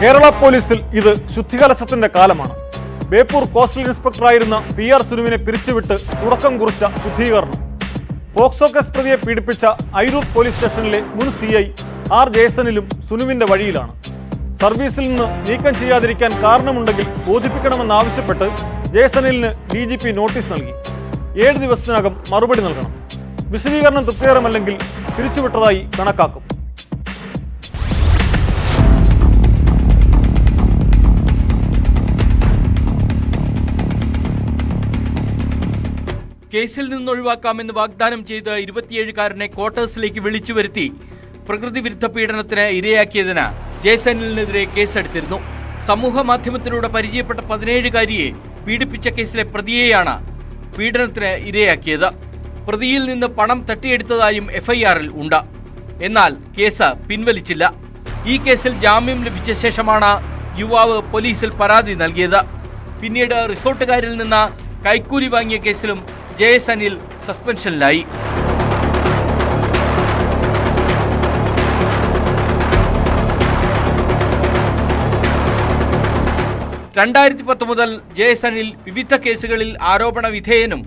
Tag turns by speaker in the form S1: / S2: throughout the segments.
S1: കേരള പോലീസിൽ ഇത് ശുദ്ധികലശത്തിന്റെ കാലമാണ്. ബേപ്പൂർ കോസ്റ്റൽ ഇൻസ്പെക്ടറായിരുന്ന PR സുനുവിനെ പിരിച്ചുവിട്ട് തുടക്കം കുറിച്ച ശുദ്ധീകരണം. പോക്സോ കേസ് പ്രതിയെ പീഡിപ്പിച്ച ഐരൂർ പോലീസ് സ്റ്റേഷനിലെ മുൻ CI R ജയസനിലും സുനുവിന്റെ വഴിയിലാണ്. സർവീസിൽ നിന്ന് നീക്കം ചെയ്യാതിരിക്കാൻ കാരണമുണ്ടെങ്കിൽ ബോധിപ്പിക്കണമെന്നാവശ്യപ്പെട്ട് ജയസനിലിന് DGP നോട്ടീസ് നൽകി. 7 ദിവസത്തിനകം മറുപടി നൽകണം. വിശദീകരണം തൃപ്തികരമല്ലെങ്കിൽ പിരിച്ചുവിട്ടതായി കണക്കാക്കും.
S2: കേസിൽ നിന്നൊഴിവാക്കാമെന്ന് വാഗ്ദാനം ചെയ്ത് 27-കാരനെ ക്വാർട്ടേഴ്സിലേക്ക് വിളിച്ചു വരുത്തി പ്രകൃതി വിരുദ്ധ പീഡനത്തിന് ഇരയാക്കിയതിന് ജയസനിലിനെതിരെ കേസെടുത്തിരുന്നു. സമൂഹ മാധ്യമത്തിലൂടെ പരിചയപ്പെട്ട 17-കാരിയെ പീഡിപ്പിച്ച കേസിലെ പ്രതിയെയാണ് പീഡനത്തിന് ഇരയാക്കിയത്. പ്രതിയിൽ നിന്ന് പണം തട്ടിയെടുത്തതായും FIR-ൽ ഉണ്ട്. എന്നാൽ കേസ് പിൻവലിച്ചില്ല. ഈ കേസിൽ ജാമ്യം ലഭിച്ച ശേഷമാണ് യുവാവ് പോലീസിൽ പരാതി നൽകിയത്. പിന്നീട് റിസോർട്ടുകാരിൽ നിന്ന് കൈക്കൂലി വാങ്ങിയ കേസിലും ജയസനിൽ സസ്പെൻഷനിലായി. രണ്ടായിരത്തി മുതൽ ജയസനിൽ വിവിധ കേസുകളിൽ ആരോപണ വിധേയനും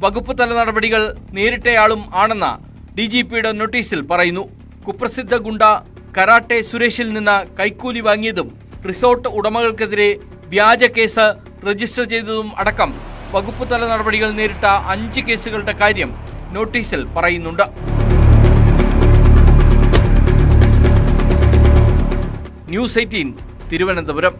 S2: വകുപ്പ് തല നടപടികൾ നേരിട്ടയാളും ആണെന്ന് DGPയുടെ നോട്ടീസിൽ പറയുന്നു. കുപ്രസിദ്ധ ഗുണ്ട കരാട്ടെ സുരേഷിൽ നിന്ന് കൈക്കൂലി വാങ്ങിയതും റിസോർട്ട് ഉടമകൾക്കെതിരെ വ്യാജ കേസ് രജിസ്റ്റർ ചെയ്തതും അടക്കം വകുപ്പ് തല നടപടികൾ നേരിട്ട 5 കേസുകളുടെ കാര്യം നോട്ടീസിൽ പറയുന്നുണ്ട്. ന്യൂസ് 18 തിരുവനന്തപുരം.